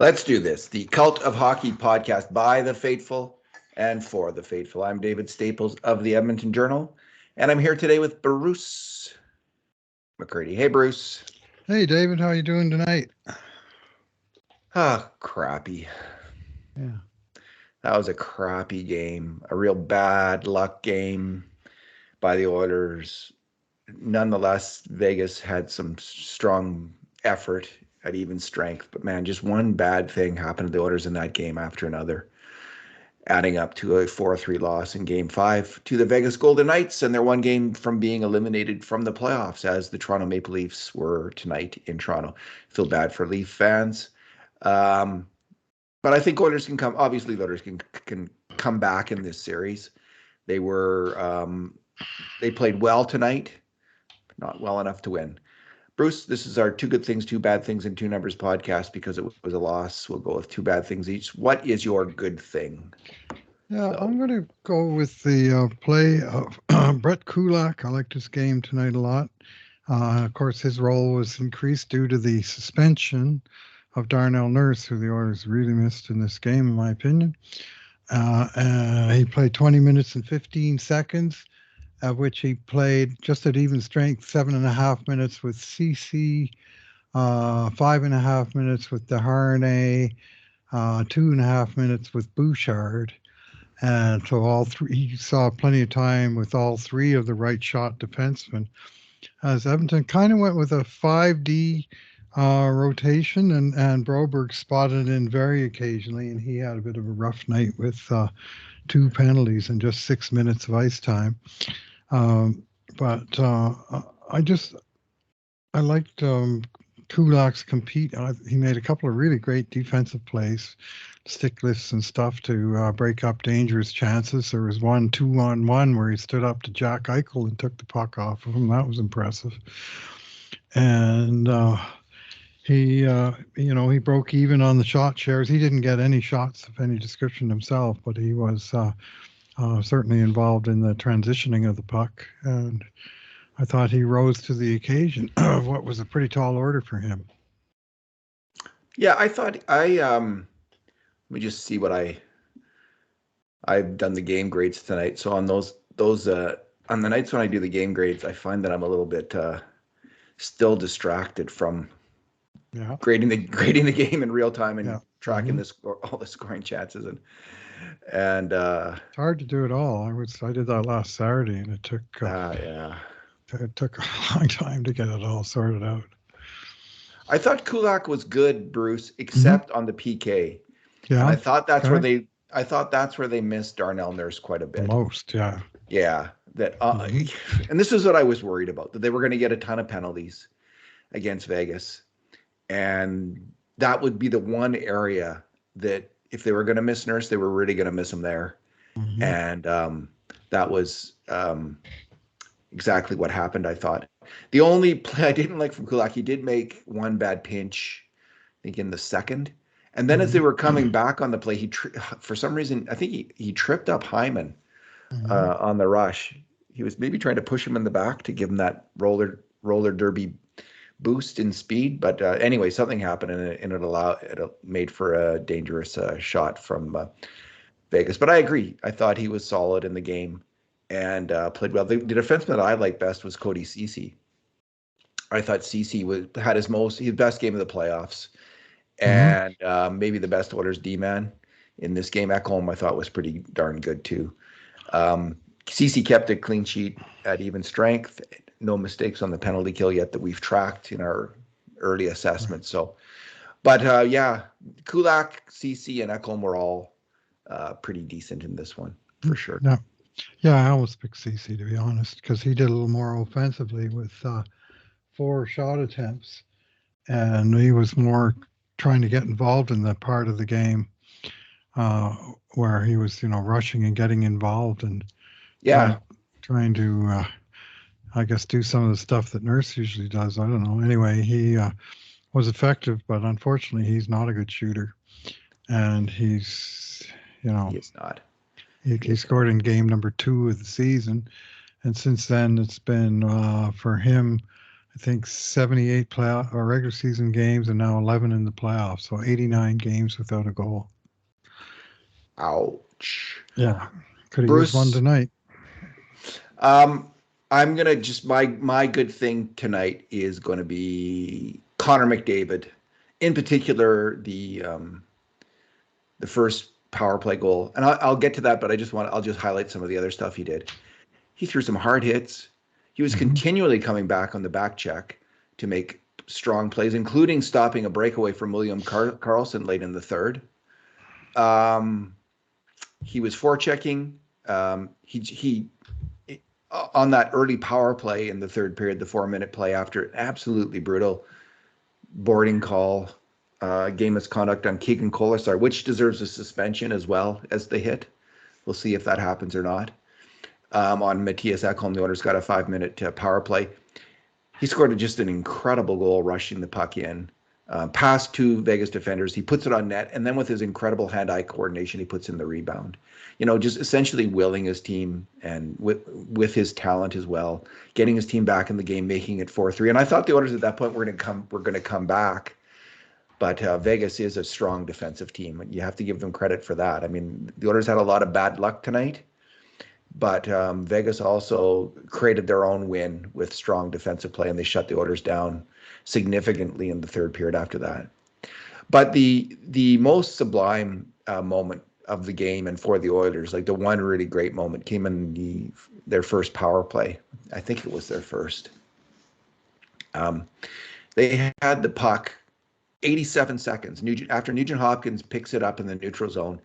Let's do this. The Cult of Hockey podcast by the faithful and for the faithful. I'm David Staples of the Edmonton Journal, and I'm here today with Bruce McCurdy. Hey, Bruce. Hey, David, how you doing tonight? Crappy. Yeah. That was a crappy game. A real bad luck game by the Oilers. Nonetheless, Vegas had some strong effort at even strength. But man, just one bad thing happened to the Oilers in that game after another, adding up to a 4-3 loss in Game 5 to the Vegas Golden Knights, and they're one game from being eliminated from the playoffs, as the Toronto Maple Leafs were tonight in Toronto. Feel bad for Leaf fans. But I think Oilers can come. Obviously, the Oilers can come back in this series. They played well tonight, but not well enough to win. Bruce, this is our two good things, two bad things, and two numbers podcast because it was a loss. We'll go with two bad things each. What is your good thing? Yeah, I'm going to go with the play of Brett Kulak. I liked his game tonight a lot. Of course, his role was increased due to the suspension of Darnell Nurse, who the Oilers really missed in this game, in my opinion. He played 20 minutes and 15 seconds, of which he played just at even strength 7.5 minutes with CeCe, 5.5 minutes with Desharnais, 2.5 minutes with Bouchard. And so all three, he saw plenty of time with all three of the right shot defensemen. As Edmonton kind of went with a 5D rotation, and Broberg spotted in very occasionally, and he had a bit of a rough night with 2 penalties and just 6 minutes of ice time. But I liked Kulak's compete. He made a couple of really great defensive plays, stick lifts and stuff to break up dangerous chances. There was one 2-on-1 where he stood up to Jack Eichel and took the puck off of him. That was impressive. And he broke even on the shot shares. He didn't get any shots of any description himself, but he was certainly involved in the transitioning of the puck. And I thought he rose to the occasion of what was a pretty tall order for him. Yeah, I thought let me just see what I've done the game grades tonight. So on those on the nights when I do the game grades, I find that I'm a little bit still distracted from grading the game in real time and tracking all the scoring chances and it's hard to do it all. I did that last Saturday, and it took it took a long time to get it all sorted out. I thought Kulak was good, Bruce, except on the PK. Yeah, and I thought that's where they missed Darnell Nurse quite a bit. The most, yeah. Yeah, that and this is what I was worried about, that they were going to get a ton of penalties against Vegas, and that would be the one area that if they were going to miss Nurse, they were really going to miss him there. And that was exactly what happened, I thought. The only play I didn't like from Kulak, he did make one bad pinch, I think in the second. And then as they were coming back on the play, for some reason, I think he tripped up Hyman on the rush. He was maybe trying to push him in the back to give him that roller derby boost in speed. But anyway, something happened, and it made for a dangerous shot from Vegas. But I agree. I thought he was solid in the game and played well. The defenseman that I liked best was Cody CeCe. I thought CeCe had his best game of the playoffs, and maybe the best Oilers D-man in this game. Ekholm, I thought, was pretty darn good too. CeCe kept a clean sheet at even strength. No mistakes on the penalty kill yet that we've tracked in our early assessment. So, but Kulak, CeCe, and Ekholm were all pretty decent in this one for sure. Yeah, I almost picked CeCe, to be honest, because he did a little more offensively with 4 shot attempts, and he was more trying to get involved in that part of the game where he was, rushing and getting involved and trying to, I guess, do some of the stuff that Nurse usually does. I don't know. Anyway, he was effective, but unfortunately, he's not a good shooter, and he's not. He scored in game number 2 of the season, and since then it's been for him I think 78 playoff or regular season games and now 11 in the playoffs. So 89 games without a goal. Ouch. Yeah. Could have used one Bruce, tonight. I'm gonna just my good thing tonight is going to be Connor McDavid, in particular the first power play goal, and I'll get to that, but I'll just highlight some of the other stuff he did. He threw some hard hits. He was continually coming back on the back check to make strong plays, including stopping a breakaway from William Karlsson late in the third. He was forechecking. He on that early power play in the third period, the 4-minute play after an absolutely brutal boarding call, game misconduct on Keegan Colasar, which deserves a suspension as well as the hit. We'll see if that happens or not. On Matthias Ekholm, the Oilers got a 5-minute power play. He scored just an incredible goal rushing the puck in, past two Vegas defenders. He puts it on net, and then with his incredible hand-eye coordination, he puts in the rebound. Just essentially willing his team, and with his talent as well, getting his team back in the game, making it 4-3. And I thought the Oilers at that point were going to come back, but Vegas is a strong defensive team. You have to give them credit for that. I mean, the Oilers had a lot of bad luck tonight, but Vegas also created their own win with strong defensive play, and they shut the Oilers down significantly in the third period after that. But the most sublime moment of the game and for the Oilers, like the one really great moment, came in their first power play. I think it was their first. They had the puck 87 seconds after Nugent Hopkins picks it up in the neutral zone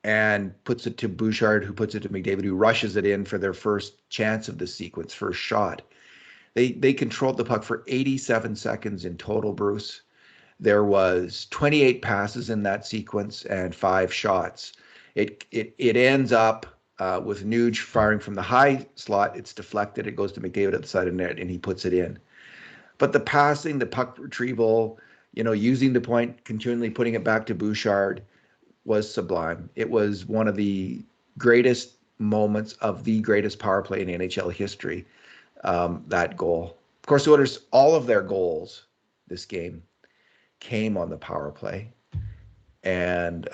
and puts it to Bouchard, who puts it to McDavid, who rushes it in for their first chance of the sequence, first shot. They controlled the puck for 87 seconds in total, Bruce. There was 28 passes in that sequence and 5 shots. It ends up with Nuge firing from the high slot. It's deflected. It goes to McDavid at the side of the net, and he puts it in. But the passing, the puck retrieval, using the point, continually putting it back to Bouchard, was sublime. It was one of the greatest moments of the greatest power play in NHL history, that goal. Of course, the Oilers, all of their goals this game came on the power play. And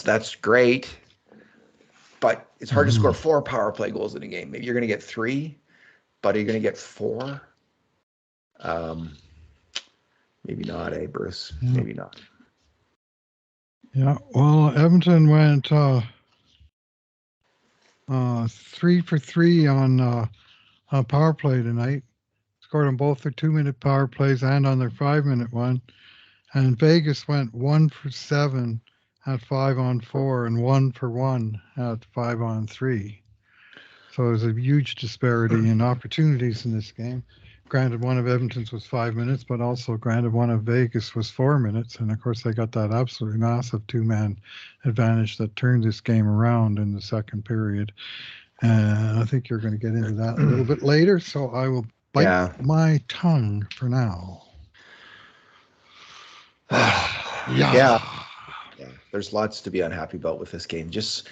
that's great. But it's hard to score 4 power play goals in a game. Maybe you're going to get 3, but are you going to get 4? Maybe not, Bruce? Yeah. Maybe not. Yeah, well, Edmonton went 3 for 3 on power play tonight. Scored on both their 2-minute power plays and on their 5-minute one. And Vegas went 1 for 7 at 5-on-4 and 1 for 1 at 5-on-3. So there's a huge disparity in opportunities in this game. Granted, one of Edmonton's was 5 minutes, but also granted one of Vegas was 4 minutes. And of course, they got that absolutely massive 2-man advantage that turned this game around in the second period. And I think you're going to get into that a little bit later. So I will bite my tongue for now. Yeah. There's lots to be unhappy about with this game. Just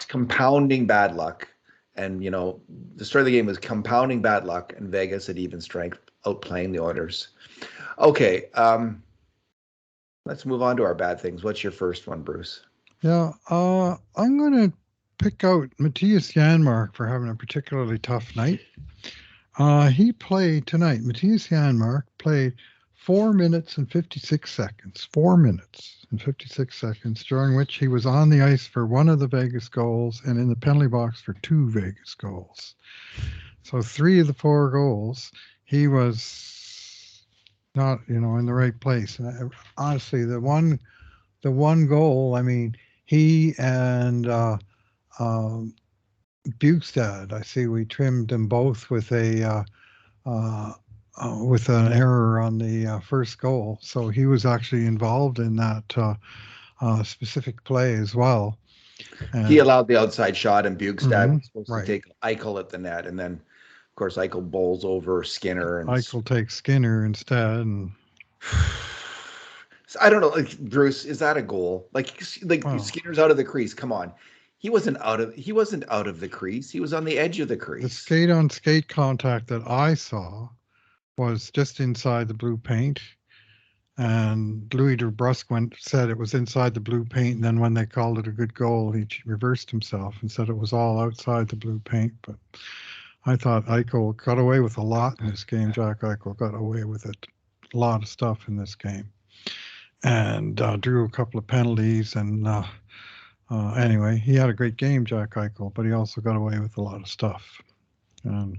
compounding bad luck. And, the story of the game was compounding bad luck, and Vegas at even strength outplaying the Oilers. Okay, let's move on to our bad things. What's your first one, Bruce? Yeah, I'm going to pick out Matthias Janmark for having a particularly tough night. He played tonight. Matthias Janmark played 4 minutes and 56 seconds. 4 minutes and 56 seconds, during which he was on the ice for one of the Vegas goals and in the penalty box for 2 Vegas goals. So 3 of the 4 goals, he was not, in the right place. And honestly, the one goal, I mean, he and Bukestad, I see we trimmed them both with with an error on the first goal. So he was actually involved in that specific play as well. And he allowed the outside shot, and Bukestad was supposed to take Eichel at the net. And then, of course, Eichel bowls over Skinner. And Eichel takes Skinner instead. And I don't know, Bruce, is that a goal? Like Skinner's out of the crease. Come on. he wasn't out of the crease. He was on the edge of the The crease. skate-on-skate contact that I saw was just inside the blue paint. And Louis DeBrusque said it was inside the blue paint. And then when they called it a good goal, he reversed himself and said it was all outside the blue paint. But I thought Eichel got away with a lot in this game. Jack Eichel got away with a lot of stuff in this game, and drew a couple of penalties. And anyway, he had a great game, Jack Eichel, but he also got away with a lot of stuff. And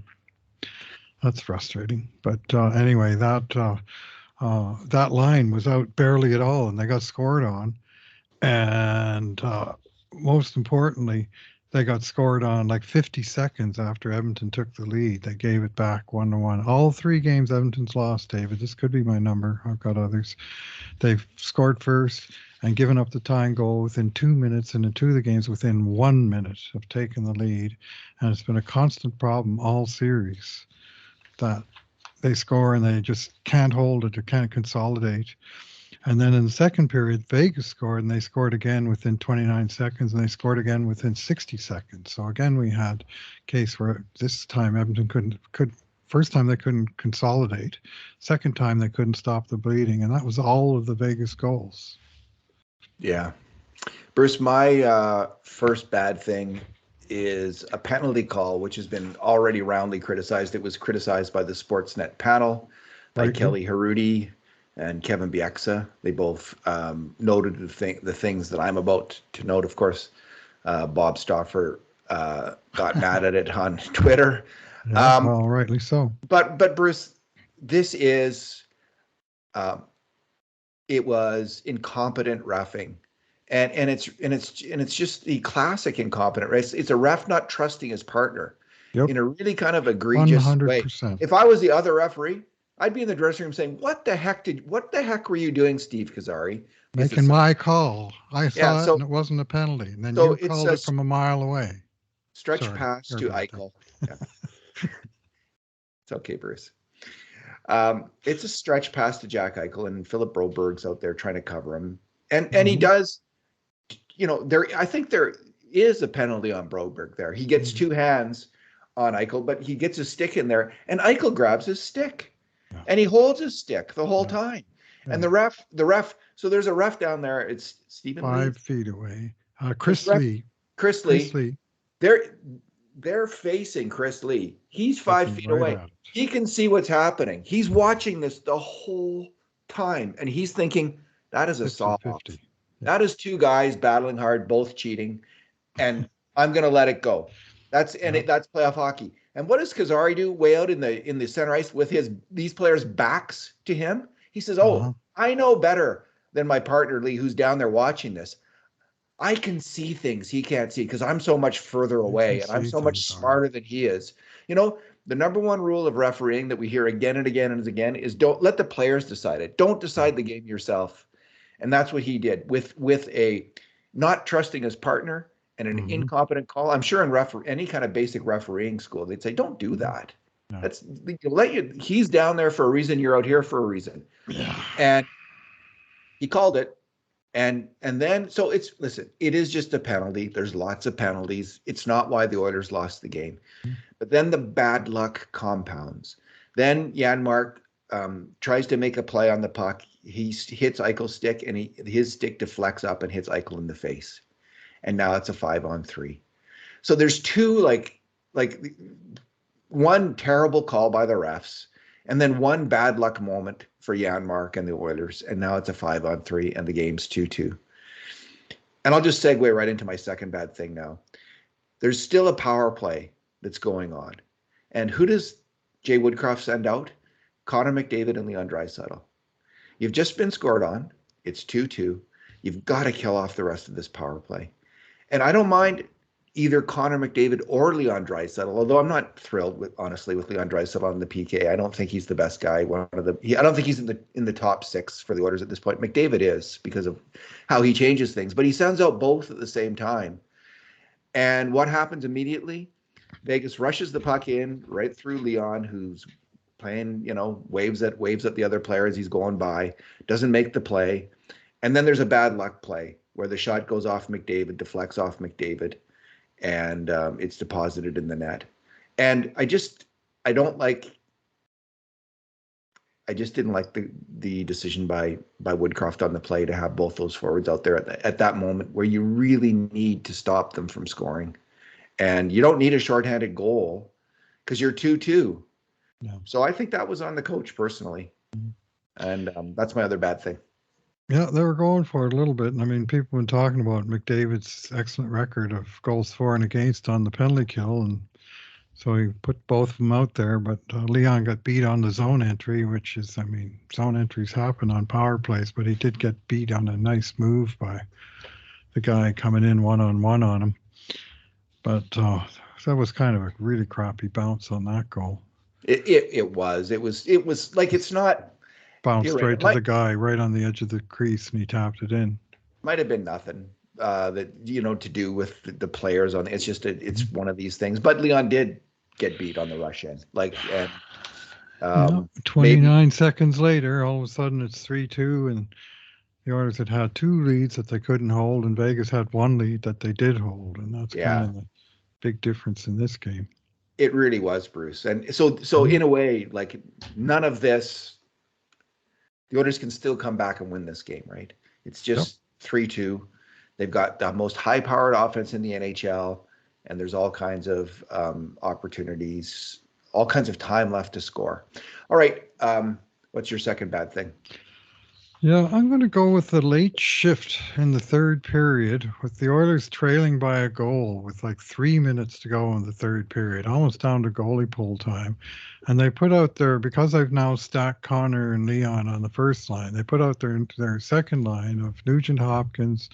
that's frustrating. But anyway, that line was out barely at all, and they got scored on. And most importantly, they got scored on like 50 seconds after Edmonton took the lead. They gave it back 1-1. All 3 games Edmonton's lost, David. This could be my number. I've got others. They've scored first and given up the tying goal within 2 minutes, and in 2 of the games within 1 minute of taking the lead. And it's been a constant problem all series that they score and they just can't hold it or can't consolidate. And then in the second period, Vegas scored, and they scored again within 29 seconds, and they scored again within 60 seconds. So again, we had a case where this time Edmonton first time they couldn't consolidate, second time they couldn't stop the bleeding, and that was all of the Vegas goals. Yeah. Bruce, my first bad thing is a penalty call, which has been already roundly criticized. It was criticized by the Sportsnet panel, by Kelly Harudi and Kevin Bieksa. They both noted the things that I'm about to note. Of course, Bob Stauffer got mad at it on Twitter. Yeah, well, rightly so. But Bruce, this is it was incompetent reffing. And it's just the classic incompetent, right? It's a ref not trusting his partner in a really kind of egregious 100%. Way. If I was the other referee, I'd be in the dressing room saying, what the heck were you doing, Steve Kazari? Making my call. I saw it and it wasn't a penalty. And then you called it from a mile away. Stretch pass to Eichel. Yeah. It's okay, Bruce. It's a stretch pass to Jack Eichel, and Philip Broberg's out there trying to cover him. And he does, I think there is a penalty on Broberg there. He gets 2 hands on Eichel, but he gets his stick in there, and Eichel grabs his stick. Yeah. And he holds his stick the whole time. Yeah. And the ref, so there's a ref down there. It's Stephen 5 Lee. feet away. Chris Lee. Chris Lee. They're facing Chris Lee. He's 5 feet away. He can see what's happening. He's watching this the whole time, and he's thinking, that is a soft. Yeah. That is 2 guys battling hard, both cheating, and I'm going to let it go. That's playoff hockey. And what does Kazari do way out in the center ice with these players' backs to him? He says, I know better than my partner Lee, who's down there watching this. I can see things he can't see because I'm so much further away and I'm so much smarter than he is. The number 1 rule of refereeing that we hear again and again and again is don't let the players decide it. Don't decide the game yourself. And that's what he did with a not trusting his partner and an incompetent call. I'm sure in any kind of basic refereeing school, they'd say, don't do that. No. He's down there for a reason. You're out here for a reason. Yeah. And he called it. And then, so it is just a penalty. There's lots of penalties. It's not why the Oilers lost the game. But then the bad luck compounds. Then Janmark tries to make a play on the puck. He hits Eichel's stick, and his stick deflects up and hits Eichel in the face. And now it's a 5-on-3. So there's 2 like one terrible call by the refs, and then 1 bad luck moment for Janmark and the Oilers, and now it's a 5-on-3, and the game's 2-2. And I'll just segue right into my second bad thing now. There's still a power play that's going on. And who does Jay Woodcroft send out? Connor McDavid and Leon Draisaitl. You've just been scored on. It's 2-2. You've got to kill off the rest of this power play. And I don't mind either Connor McDavid or Leon Draisaitl, although I'm not thrilled honestly with Leon Draisaitl on the PK. I don't think he's the best guy. I don't think he's in the top 6 for the Oilers at this point. McDavid is because of how he changes things, but he sends out both at the same time. And what happens immediately? Vegas rushes the puck in right through Leon, who's playing, waves at the other player as he's going by, doesn't make the play. And then there's a bad luck play where the shot goes off McDavid, deflects off McDavid. and it's deposited in the net. And I just didn't like the decision by Woodcroft on the play to have both those forwards out there at that moment where you really need to stop them from scoring, and you don't need a shorthanded goal because you're 2-2. Yeah. So I think that was on the coach personally, and that's my other bad thing. Yeah, they were going for it a little bit. And I mean, people have been talking about McDavid's excellent record of goals for and against on the penalty kill. And so he put both of them out there. But Leon got beat on the zone entry, which is, I mean, zone entries happen on power plays, but he did get beat on a nice move by the guy coming in one-on-one on him. But that was kind of a really crappy bounce on that goal. It was like, it's not. Bounced right to the guy right on the edge of the crease, and he tapped it in. Might have been nothing that to do with the players on. It's just it's one of these things. But Leon did get beat on the rush in, and 29 seconds later, all of a sudden it's 3-2, and the Oilers had two leads that they couldn't hold, and Vegas had one lead that they did hold, and that's kind of the big difference in this game. It really was, Bruce, and so in a way, like, none of this. The Oilers can still come back and win this game, right? It's just 3-2. They've got the most high-powered offense in the NHL, and there's all kinds of opportunities, all kinds of time left to score. All right, what's your second bad thing? Yeah, I'm going to go with the late shift in the third period, with the Oilers trailing by a goal with like 3 minutes to go in the third period, almost down to goalie pull time. And they put out because I've now stacked Connor and Leon on the first line, they put out their second line of Nugent Hopkins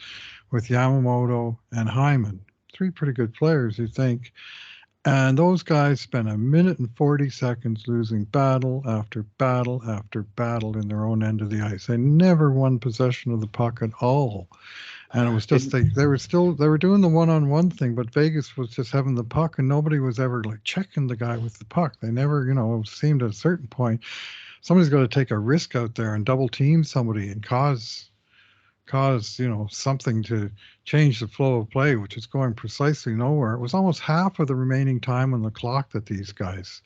with Yamamoto and Hyman. Three pretty good players, you think. And those guys spent 1 minute and 40 seconds losing battle after battle after battle in their own end of the ice. They never won possession of the puck at all. And it was just they were doing the one-on-one thing, but Vegas was just having the puck, and nobody was ever like checking the guy with the puck. They never, it seemed at a certain point somebody's got to take a risk out there and double team somebody and cause something to change the flow of play, which is going precisely nowhere. It was almost half of the remaining time on the clock that these guys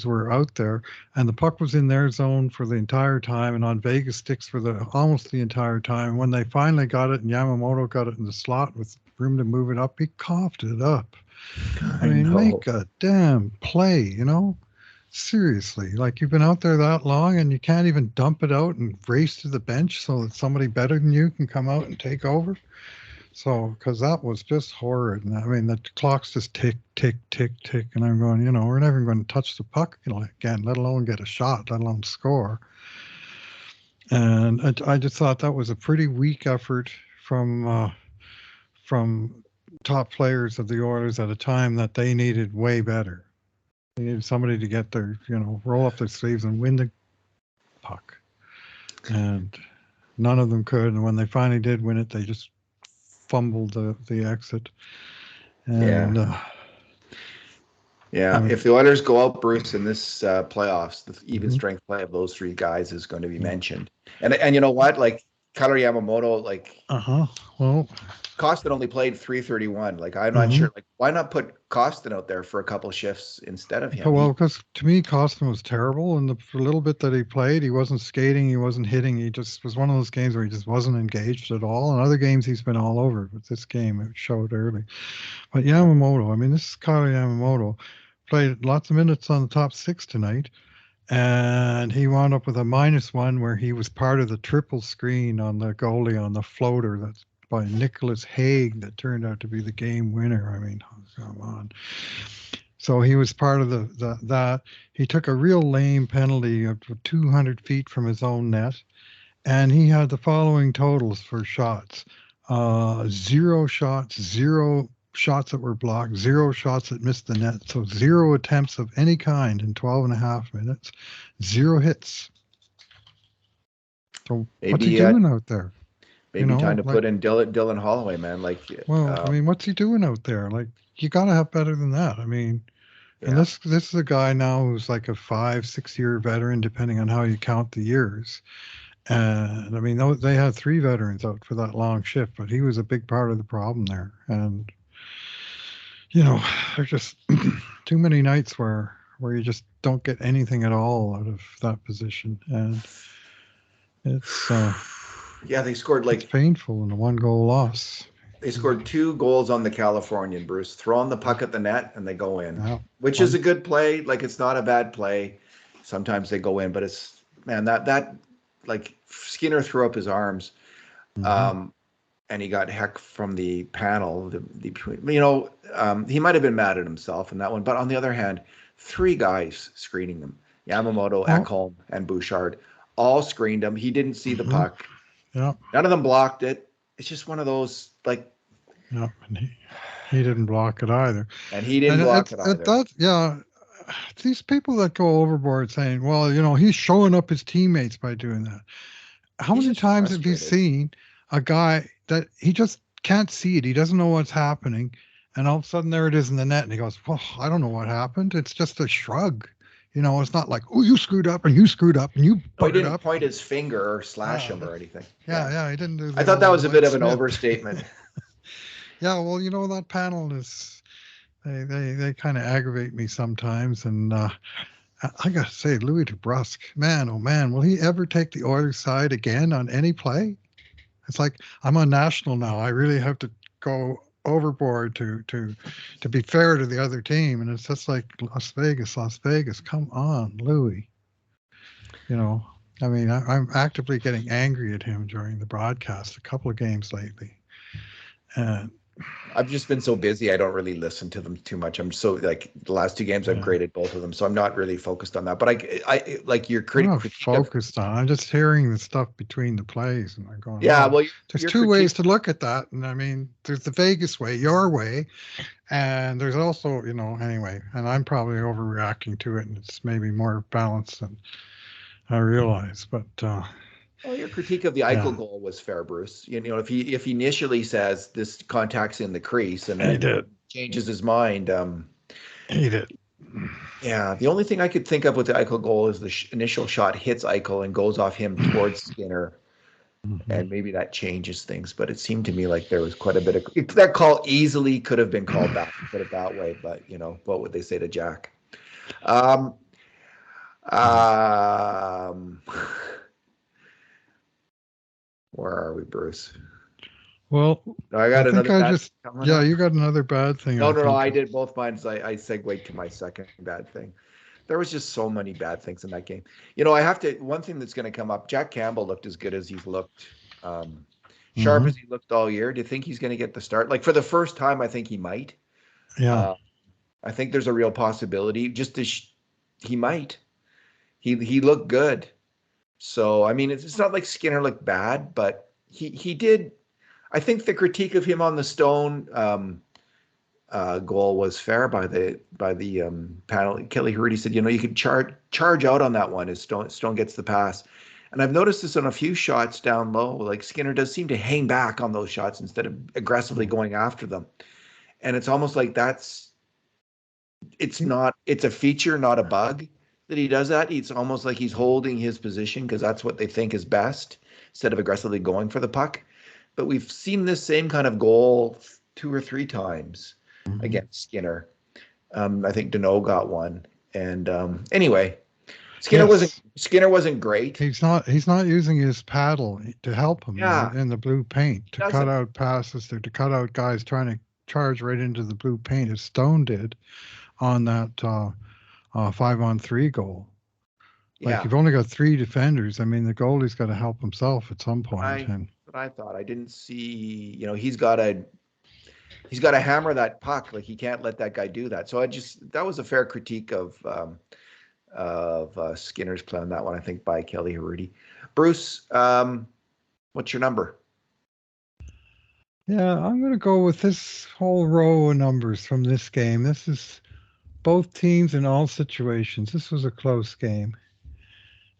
were out there, and the puck was in their zone for the entire time and on Vegas sticks for almost the entire time. And when they finally got it and Yamamoto got it in the slot with room to move it up, he coughed it up. I mean, make a damn play, Seriously, like, you've been out there that long and you can't even dump it out and race to the bench so that somebody better than you can come out and take over. So, because that was just horrid. And I mean, the clock's just tick, tick, tick, tick. And I'm going, we're never going to touch the puck again, let alone get a shot, let alone score. And I just thought that was a pretty weak effort from top players of the Oilers at a time that they needed way better. They needed somebody to get their, roll up their sleeves and win the puck. And none of them could. And when they finally did win it, they just fumbled the exit. And I mean, if the Oilers go out, Bruce, in this playoffs, the even strength play of those three guys is going to be mentioned. And you know what? Like, Kailer Yamamoto, well, Costin only played 331. Like, I'm not sure. Like, why not put Costin out there for a couple shifts instead of him? Well, because to me, Costin was terrible. And for a little bit that he played, he wasn't skating, he wasn't hitting. He just was one of those games where he just wasn't engaged at all. And other games, he's been all over. But this game, it showed early. But Yamamoto, I mean, this is Kailer Yamamoto, played lots of minutes on the top six tonight. And he wound up with a -1 where he was part of the triple screen on the goalie on the floater that's by Nicholas Haig that turned out to be the game winner. I mean, come on. So he was part of that. He took a real lame penalty of 200 feet from his own net, and he had the following totals for shots: 0 shots, 0 shots that were blocked, 0 shots that missed the net. So 0 attempts of any kind in 12.5 minutes, 0 hits. So what's he doing out there? Maybe time to put in Dylan Holloway, man. I mean, what's he doing out there? Like, you got to have better than that. I mean, and this is a guy now who's like a 5-6 year veteran, depending on how you count the years. And I mean, they had 3 veterans out for that long shift, but he was a big part of the problem there. And there's just too many nights where you just don't get anything at all out of that position, and it's Yeah, they scored it's like painful in a 1-goal loss. they scored 2 goals on the Californian, Bruce, throwing the puck at the net and they go in, Yeah, which is a once. good play. Like it's not a bad play. Sometimes they go in, but it's man that like Skinner threw up his arms, Mm-hmm. um, and he got heck from the panel. He might have been mad at himself in that one, but on the other hand, 3 guys screening him: Yamamoto, Well, Ekholm, and Bouchard all screened him. He didn't see the mm-hmm. puck. Yeah, None of them blocked it. It's just one of those like, yeah, and he didn't block it either. and he didn't And block it it either. does, yeah. These people that go overboard saying, well, he's showing up his teammates by doing that. How He's many just times have you frustrated. seen a guy that he just can't see it? He doesn't know what's happening. And all of a sudden there it is in the net. And he goes, well, I don't know what happened. It's just a shrug. It's not like, oh, you screwed up and you screwed up and you No, he buttered didn't up. point his finger or slash Yeah, him or anything. yeah, Yeah. yeah. He didn't do I the thought that old was a bit Mike of an Smith. overstatement. Yeah, well, that panel is, they kind of aggravate me sometimes. And I got to say, Louis DeBrusque, man, oh man, will he ever take the Oilers side again on any play? It's like I'm on national now. I really have to go overboard to be fair to the other team, and it's just like Las Vegas, Las Vegas. Come on, Louis. You know, I mean, I'm actively getting angry at him during the broadcast a couple of games lately, and I've just been so busy. I don't really listen to them too much. I'm so like the last 2 games I've yeah, graded both of them, so I'm not really focused on that. But I like your I'm not critique of. focused on. I'm just hearing the stuff betwing the plays, and I'm going, Yeah, well, well, there's your two ways critique. to look at that, and I mean, there's the Vegas way, your way, and there's also, anyway, and I'm probably overreacting to it, and it's maybe more balanced than I realize. But Well, your critique of the yeah, Eichel goal was fair, Bruce. If he initially says this contact's in the crease and he then did. changes his mind, He did. yeah, the only thing I could think of with the Eichel goal is the initial shot hits Eichel and goes off him towards Skinner, Mhm. and maybe that changes things. But it seemed to me like there was quite a bit of that call easily could have been called back, put it that way. But what would they say to Jack? Um, um, where are we, Bruce? Well, No, I I got think another I bad just, thing coming yeah, up. you got another bad thing, No, I no, no. think. I did both mine. I segued to my second bad thing. There was just so many bad things in that game. I have to. One thing that's going to come up. Jack Campbell looked as good as he's looked, um, sharp Hmm. as he looked all year. Do you think he's going to get the start? Like for the first time, I think he might. Yeah. Uh, I think there's a real possibility. He might. He looked good. So I mean, it's not like Skinner looked bad, but he did. I think the critique of him on the Stone goal was fair by the panel. Kelly Hrudey said, you could charge out on that one as Stone gets the pass. And I've noticed this on a few shots down low. Like Skinner does seem to hang back on those shots instead of aggressively going after them. And it's almost like it's a feature, not a bug that he does that. It's almost like he's holding his position because that's what they think is best instead of aggressively going for the puck. But we've seen this same kind of goal 2 or 3 times Hmm. against Skinner. I think Deneau got one. And anyway, Yes. Skinner wasn't great. He's not using his paddle to help him Yeah, in the blue paint he to cut doesn't. out passes to cut out guys trying to charge right into the blue paint as Stone did on that 5-on-3 goal. Like Yeah, you've only got 3 defenders. I mean, the goalie's got to help himself at some point. I And what I thought. I didn't see. He's got to hammer that puck. Like he can't let that guy do that. So that was a fair critique of Skinner's play on that one. I think by Kelly Hrudey. Bruce, what's your number? yeah, I'm going to go with this whole row of numbers from this game. This is both teams in all situations. This was a close game.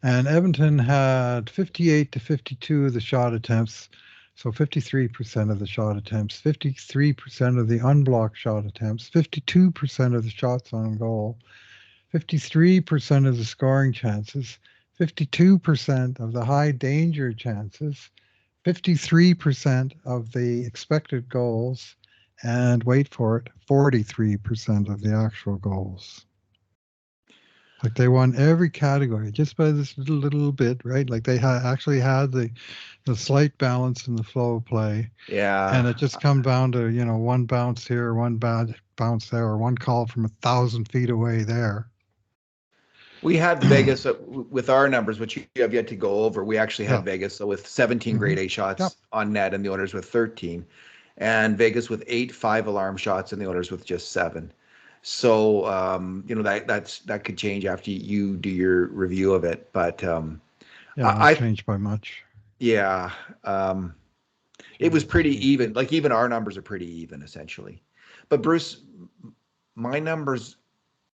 And Edmonton had 58 to 52 of the shot attempts. So 53% of the shot attempts, 53% of the unblocked shot attempts, 52% of the shots on goal, 53% of the scoring chances, 52% of the high danger chances, 53% of the expected goals, and wait for it, 43% of the actual goals. Like they won every category just by this little bit, right? Like they actually had the slight balance in the flow of play, and Yeah. it just come down to one bounce here, one bad bounce there, or one call from 1,000 feet away there. We had Vegas with our numbers, which you have yet to go over. We actually Yeah. had Vegas with 17 grade A shots Yep. on net, and the Oilers with 13, and Vegas with 8 5-alarm shots, and the Oilers with just 7. So that could change after you do your review of it. But Yeah, not changed by much. Yeah, it was pretty even. Like even our numbers are pretty even essentially. But Bruce, my numbers,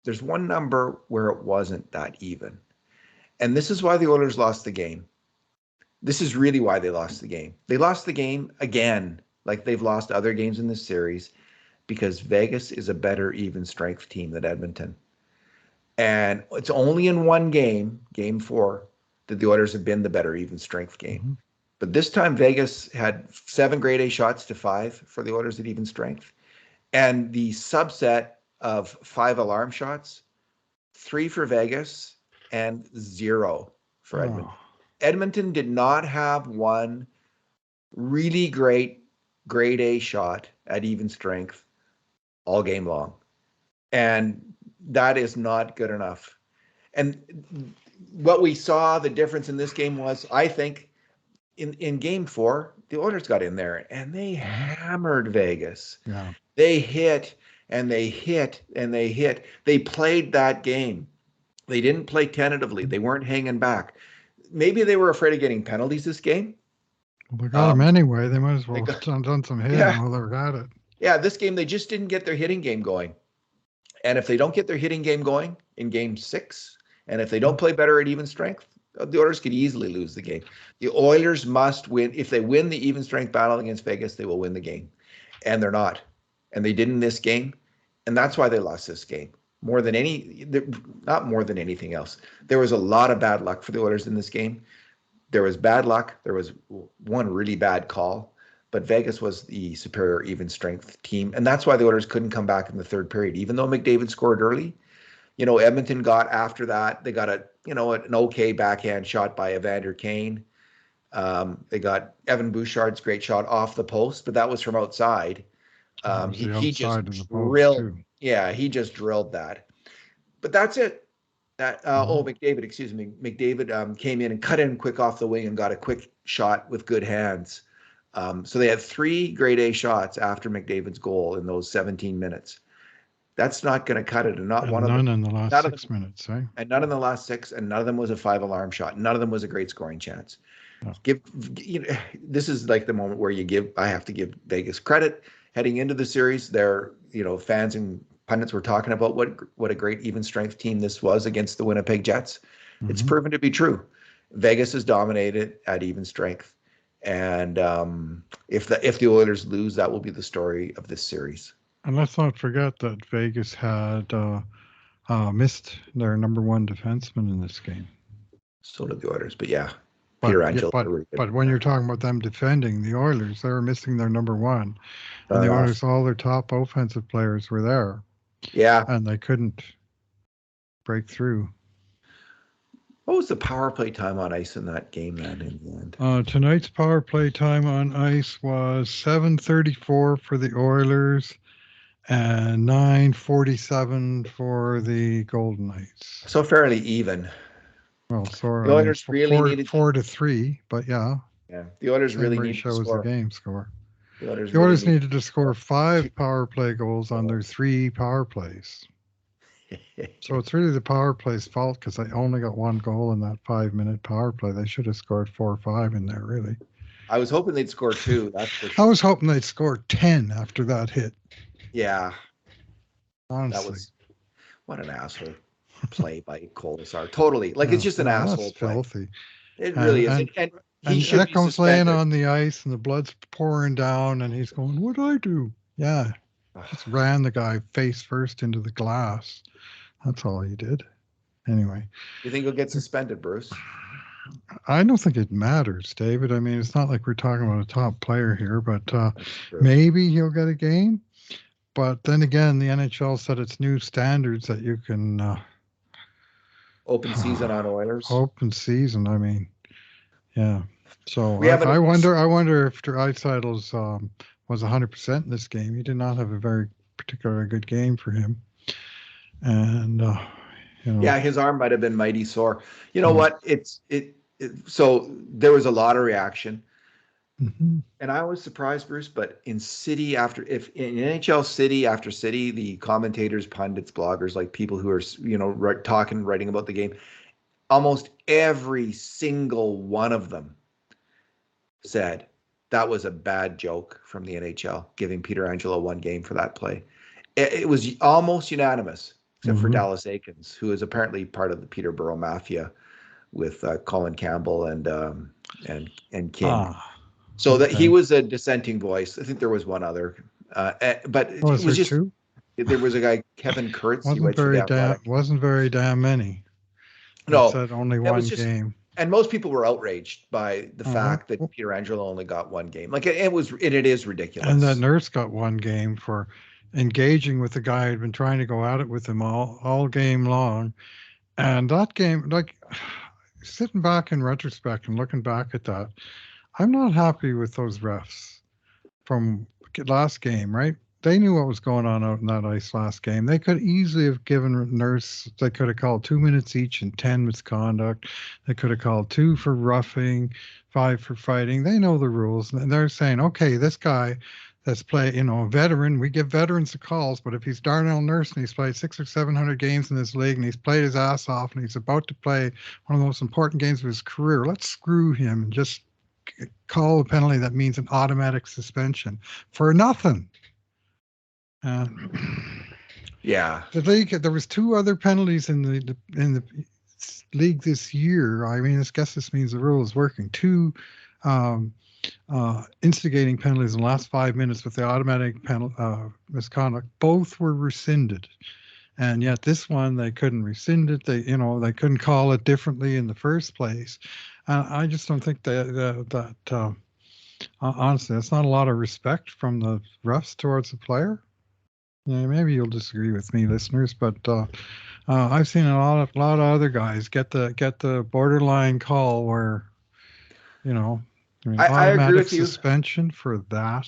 there's one number where it wasn't that even. And this is why the Oilers lost the game. This is really why they lost the game. They lost the game again, like they've lost other games in this series, because Vegas is a better even strength team than Edmonton. And it's only in one game, game 4, that the Oilers have been the better even strength game. Mm-hmm. But this time Vegas had 7 grade A shots to 5 for the Oilers at even strength. And the subset of 5 alarm shots, 3 for Vegas and 0 for Edmonton. Edmonton did not have one really great grade A shot at even strength all game long. And that is not good enough. And what we saw, the difference in this game was, I think, in game 4, the Oilers got in there and they hammered Vegas. Yeah. They hit and they hit and they hit. They played that game. They didn't play tentatively. They weren't hanging back. Maybe they were afraid of getting penalties this game. Well, they got them anyway. They might as well have done some hitting while they were at it. Yeah, this game, they just didn't get their hitting game going. And if they don't get their hitting game going in game 6, and if they don't play better at even strength, the Oilers could easily lose the game. The Oilers must win. If they win the even strength battle against Vegas, they will win the game. And they're not. And they didn't in this game. And that's why they lost this game. Not more than anything else. There was a lot of bad luck for the Oilers in this game. There was bad luck. There was one really bad call. But Vegas was the superior even strength team. And that's why the Oilers couldn't come back in the third period. Even though McDavid scored early, Edmonton got after that. They got an okay backhand shot by Evander Kane. They got Evan Bouchard's great shot off the post, but that was from outside. He just drilled. Yeah, he just drilled that. But that's it. McDavid, excuse me. McDavid came in and cut in quick off the wing and got a quick shot with good hands. So they had 3 grade A shots after McDavid's goal in those 17 minutes. That's not going to cut it. And none in the last 6 minutes, eh? And none in the last 6, and none of them was a 5-alarm shot. None of them was a great scoring chance. No. This is like the moment where I have to give Vegas credit. Heading into the series, their fans and pundits were talking about what a great even strength team this was against the Winnipeg Jets. Mm-hmm. It's proven to be true. Vegas is dominated at even strength, and if the Oilers lose, that will be the story of this series. And let's not forget that Vegas had missed their number 1 defenseman in this game. So did the Oilers, but yeah. But when you're talking about them defending the Oilers, they were missing their number 1. And the Oilers, all their top offensive players were there. Yeah. And they couldn't break through. What was the power play time on ice in that game then in the end? Tonight's power play time on ice was 7:34 for the Oilers and 9:47 for the Golden Knights. So fairly even. Well, sorry. The Oilers really needed 4-3, but yeah. Yeah, the Oilers really needed to score. The game score. The Oilers needed to score 5 power play goals on their 3 power plays. So it's really the power play's fault because they only got 1 goal in that 5-minute power play. They should have scored 4 or 5 in there, really. I was hoping they'd score 2. That's for sure. I was hoping they'd score 10 after that hit. Yeah. Honestly. What an asshole play by Colasar. Totally. It's just an asshole play. Filthy. It really is. And Ekholm's laying on the ice and the blood's pouring down and he's going, what'd I do? Yeah. Just ran the guy face first into the glass. That's all he did. Anyway. You think he'll get suspended, Bruce? I don't think it matters, David. I mean, it's not like we're talking about a top player here, but True. maybe he'll get a game. But then again, the NHL set its new standards that you can Open season on Oilers. open season. I mean, yeah. So We haven't. I wonder if Dreisaitl's was 100% in this game. He did not have a very particularly good game for him, and you know, Yeah, his arm might have been mighty sore. You know yeah. what? So there was a lot of reaction. Mhm. And I was surprised, Bruce, but in if in NHL city after city, the commentators, pundits, bloggers, like people who are, talking, writing about the game, almost every single one of them said that was a bad joke from the NHL, giving Peter Angelo one game for that play. It was almost unanimous, except for Mhm. Dallas Aikens, who is apparently part of the Peterborough Mafia with Colin Campbell and King. Ah, So that he okay. was a dissenting voice. I think there was one other, but it Was was there just two? there was a guy, Kevin Kurtz. He writes for the Athletic. Wasn't very damn many that No, said only that was one just, game. and most people were outraged by the Uh-huh. fact that Peter Angelo only got one game. Like it is And that ridiculous. nurse got one game for engaging with the guy who'd been trying to go at it with him all game long. And that game, like sitting back in retrospect and looking back at that, I'm not happy with those refs from last game, right? They knew what was going on out in that ice last game. They could easily have given Nurse, they could have called 2 minutes each and 10 misconduct. They could have called 2 for roughing, 5 for fighting. They know the rules. And they're saying, okay, this guy that's a veteran, we give veterans the calls, but if he's Darnell Nurse and he's played 600 or 700 games in this league and he's played his ass off and he's about to play one of the most important games of his career, let's screw him and just call a penalty that means an automatic suspension for nothing. Uh, Yeah, the league, there was 2 other penalties in the league this year. I mean, I guess this means the rule is working. Two um, instigating penalties in the last 5 minutes with the automatic misconduct. Both were rescinded, and yet this one they couldn't rescind it. They couldn't call it differently in the first place. I just don't think that honestly, that's not a lot of respect from the refs towards the player. Yeah, maybe you'll disagree with me, listeners, but I've seen a lot of other guys get the borderline call where I mean, I agree automatic with you. suspension for that,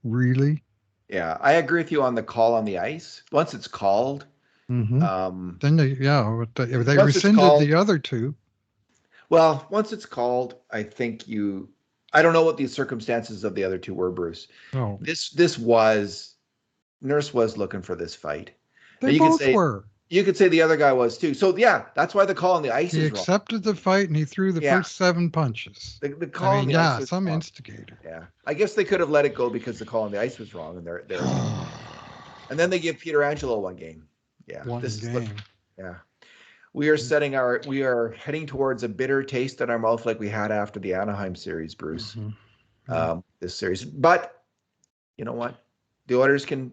really? Yeah, I agree with you on the call on the ice. Once it's called, Mm-hmm. um, Then they once it's rescinded called, the other two. well, once it's called, I think you. I don't know what the circumstances of the other two were, Bruce. Oh, This was Nurse was looking for this fight. they Now both were. you could say the other guy was too. So yeah, that's why the call on the ice He is wrong. accepted the fight and he threw the Yeah, first 7 punches. the I call on mean, the ice yeah, was some wrong. instigator. Yeah, I guess they could have let it go because the call on the ice was wrong, and their opinion. And then they give Peter Angelo one game. Yeah, One this is game. yeah. We are heading towards a bitter taste in our mouth like we had after the Anaheim series, Bruce. Mm-hmm. Yeah. This series, but you know what? The Oilers can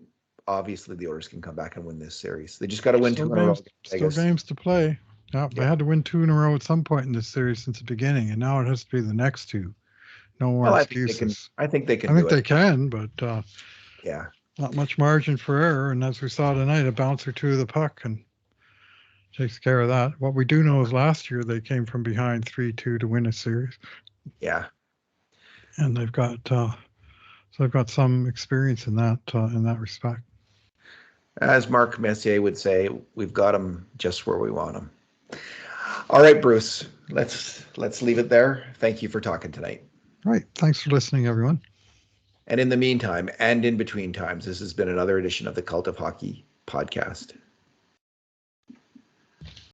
come back and win this series. They just got to win Still 2 in a row. games, still games to play. Yeah, they Yeah. had to win 2 in a row at some point in this series since the beginning, and now it has to be the next two. No more Well, excuses. I think they can I think do it. they can, but Yeah. not much margin for error. And as we saw tonight, a bounce or two of the puck and takes care of that. What we do know is last year they came from behind 3-2 to win a series, Yeah. and they've got some experience in that respect. As Mark Messier would say, we've got them just where we want them. All right, Bruce. Let's leave it there. Thank you for talking tonight. Right. Thanks for listening, everyone. And in the meantime, and in between times, this has been another edition of the Cult of Hockey podcast.